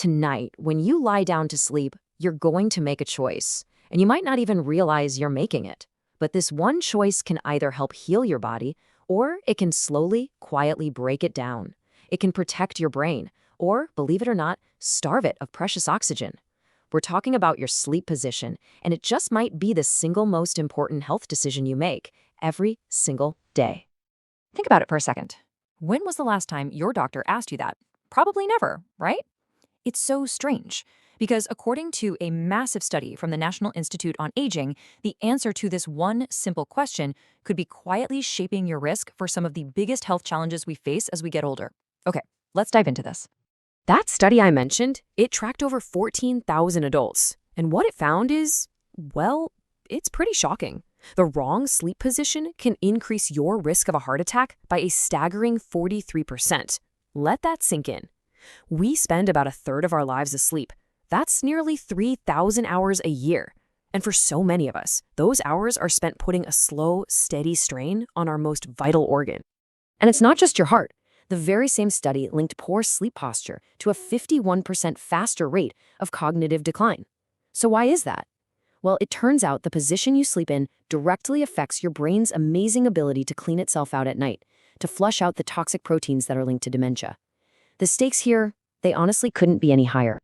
Tonight, when you lie down to sleep, you're going to make a choice, and you might not even realize you're making it. But this one choice can either help heal your body, or it can slowly, quietly break it down. It can protect your brain, or, believe it or not, starve it of precious oxygen. We're talking about your sleep position, and it just might be the single most important health decision you make every single day. Think about it for a second. When was the last time your doctor asked you that? Probably never, right? It's so strange, because according to a massive study from the National Institute on Aging, the answer to this one simple question could be quietly shaping your risk for some of the biggest health challenges we face as we get older. Okay, let's dive into this. That study I mentioned, it tracked over 14,000 adults, and what it found is, well, it's pretty shocking. The wrong sleep position can increase your risk of a heart attack by a staggering 43%. Let that sink in. We spend about a third of our lives asleep. That's nearly 3,000 hours a year. And for so many of us, those hours are spent putting a slow, steady strain on our most vital organ. And it's not just your heart. The very same study linked poor sleep posture to a 51% faster rate of cognitive decline. So why is that? Well, it turns out the position you sleep in directly affects your brain's amazing ability to clean itself out at night, to flush out the toxic proteins that are linked to dementia. The stakes here, they honestly couldn't be any higher.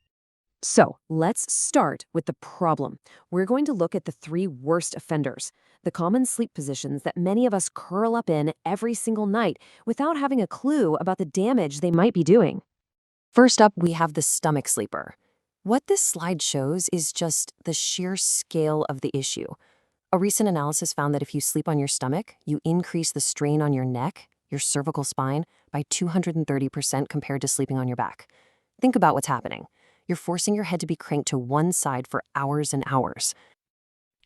So, let's start with the problem. We're going to look at the 3 worst offenders, the common sleep positions that many of us curl up in every single night without having a clue about the damage they might be doing. First up, we have the stomach sleeper. What this slide shows is just the sheer scale of the issue. A recent analysis found that if you sleep on your stomach, you increase the strain on your neck, your cervical spine, by 230% compared to sleeping on your back. Think about what's happening. You're forcing your head to be cranked to one side for hours and hours.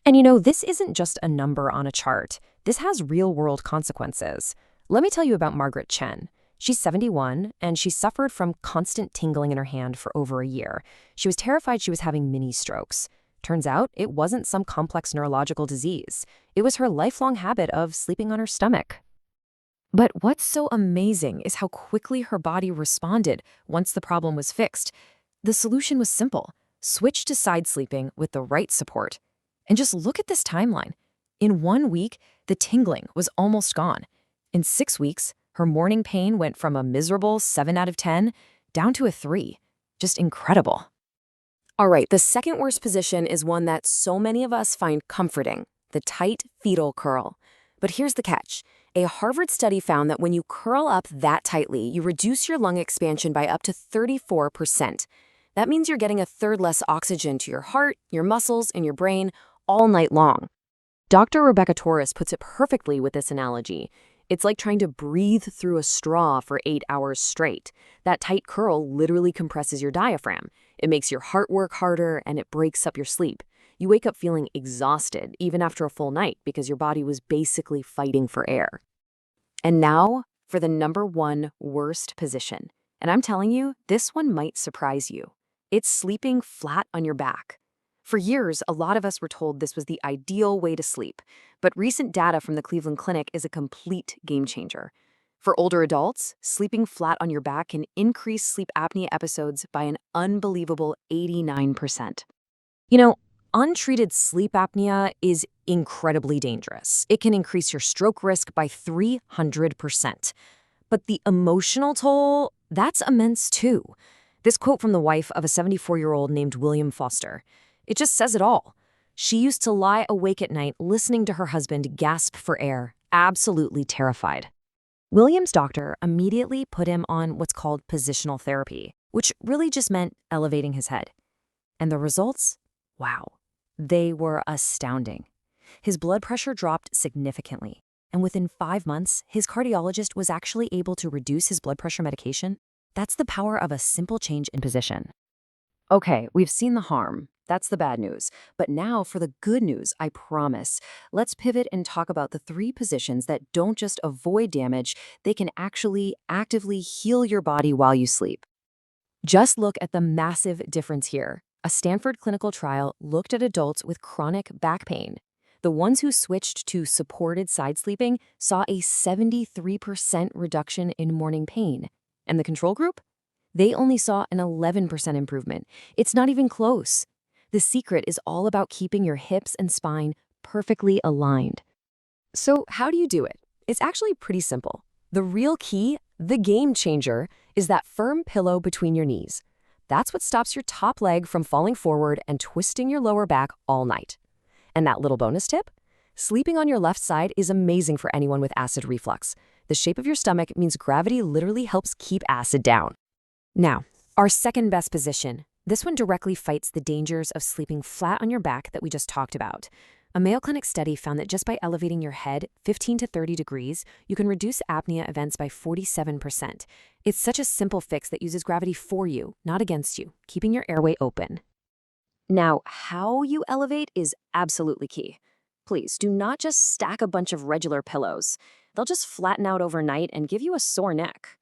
And this isn't just a number on a chart. This has real-world consequences. Let me tell you about Margaret Chen. She's 71, and she suffered from constant tingling in her hand for over a year. She was terrified she was having mini strokes. Turns out, it wasn't some complex neurological disease. It was her lifelong habit of sleeping on her stomach. But what's so amazing is how quickly her body responded once the problem was fixed. The solution was simple. Switch to side sleeping with the right support. And just look at this timeline. In 1 week, the tingling was almost gone. In 6 weeks, her morning pain went from a miserable 7 out of 10 down to a 3. Just incredible. All right, the second worst position is one that so many of us find comforting, the tight fetal curl. But here's the catch. A Harvard study found that when you curl up that tightly, you reduce your lung expansion by up to 34%. That means you're getting a third less oxygen to your heart, your muscles, and your brain all night long. Dr. Rebecca Torres puts it perfectly with this analogy. It's like trying to breathe through a straw for 8 hours straight. That tight curl literally compresses your diaphragm. It makes your heart work harder, and it breaks up your sleep. You wake up feeling exhausted, even after a full night, because your body was basically fighting for air. And now, for the number 1 worst position. And I'm telling you, this one might surprise you. It's sleeping flat on your back. For years, a lot of us were told this was the ideal way to sleep, but recent data from the Cleveland Clinic is a complete game changer. For older adults, sleeping flat on your back can increase sleep apnea episodes by an unbelievable 89%. Untreated sleep apnea is incredibly dangerous. It can increase your stroke risk by 300%. But the emotional toll, that's immense too. This quote from the wife of a 74-year-old named William Foster. It just says it all. She used to lie awake at night listening to her husband gasp for air, absolutely terrified. William's doctor immediately put him on what's called positional therapy, which really just meant elevating his head. And the results? Wow. They were astounding. His blood pressure dropped significantly, and within 5 months, his cardiologist was actually able to reduce his blood pressure medication. That's the power of a simple change in position. Okay, we've seen the harm. That's the bad news. But now for the good news, I promise. Let's pivot and talk about the 3 positions that don't just avoid damage, they can actually actively heal your body while you sleep. Just look at the massive difference here. A Stanford clinical trial looked at adults with chronic back pain. The ones who switched to supported side sleeping saw a 73% reduction in morning pain. And the control group? They only saw an 11% improvement. It's not even close. The secret is all about keeping your hips and spine perfectly aligned. So how do you do it? It's actually pretty simple. The real key, the game changer, is that firm pillow between your knees. That's what stops your top leg from falling forward and twisting your lower back all night. And that little bonus tip? Sleeping on your left side is amazing for anyone with acid reflux. The shape of your stomach means gravity literally helps keep acid down. Now, our second best position. This one directly fights the dangers of sleeping flat on your back that we just talked about. A Mayo Clinic study found that just by elevating your head 15 to 30 degrees, you can reduce apnea events by 47%. It's such a simple fix that uses gravity for you, not against you, keeping your airway open. Now, how you elevate is absolutely key. Please do not just stack a bunch of regular pillows. They'll just flatten out overnight and give you a sore neck.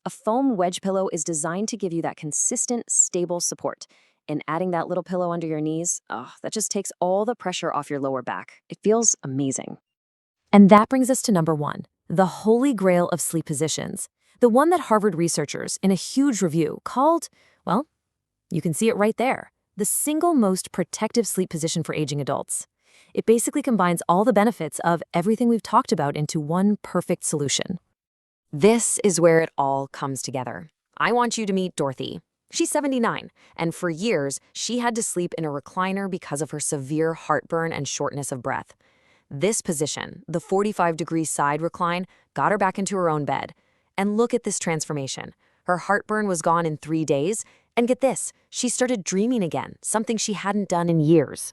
A foam wedge pillow is designed to give you that consistent, stable support. And adding that little pillow under your knees, that just takes all the pressure off your lower back. It feels amazing. And that brings us to number 1, the holy grail of sleep positions. The one that Harvard researchers, in a huge review, called, well, you can see it right there, the single most protective sleep position for aging adults. It basically combines all the benefits of everything we've talked about into one perfect solution. This is where it all comes together. I want you to meet Dorothy. She's 79, and for years, she had to sleep in a recliner because of her severe heartburn and shortness of breath. This position, the 45-degree side recline, got her back into her own bed. And look at this transformation. Her heartburn was gone in 3 days, and get this, she started dreaming again, something she hadn't done in years.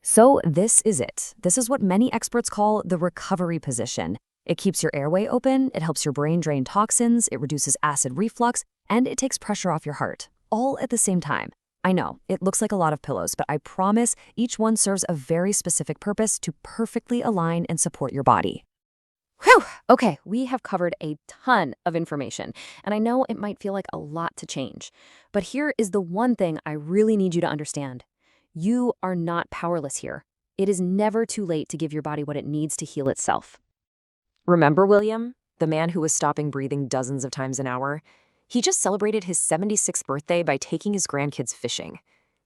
So this is it. This is what many experts call the recovery position. It keeps your airway open, it helps your brain drain toxins, it reduces acid reflux, and it takes pressure off your heart, all at the same time. I know, it looks like a lot of pillows, but I promise each one serves a very specific purpose to perfectly align and support your body. Whew! Okay, we have covered a ton of information, and I know it might feel like a lot to change. But here is the one thing I really need you to understand. You are not powerless here. It is never too late to give your body what it needs to heal itself. Remember William, the man who was stopping breathing dozens of times an hour? He just celebrated his 76th birthday by taking his grandkids fishing.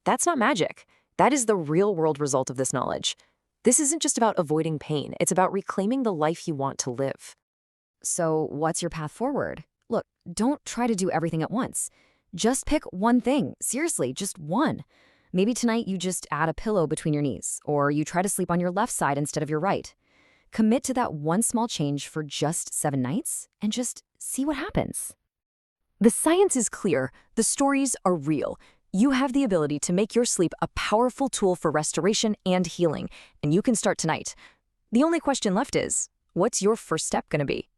That's not magic. That is the real-world result of this knowledge. This isn't just about avoiding pain. It's about reclaiming the life you want to live. So what's your path forward? Look, don't try to do everything at once. Just pick one thing. Seriously, just one. Maybe tonight you just add a pillow between your knees, or you try to sleep on your left side instead of your right. Commit to that one small change for just 7 nights and just see what happens. The science is clear. The stories are real. You have the ability to make your sleep a powerful tool for restoration and healing, and you can start tonight. The only question left is, what's your first step going to be?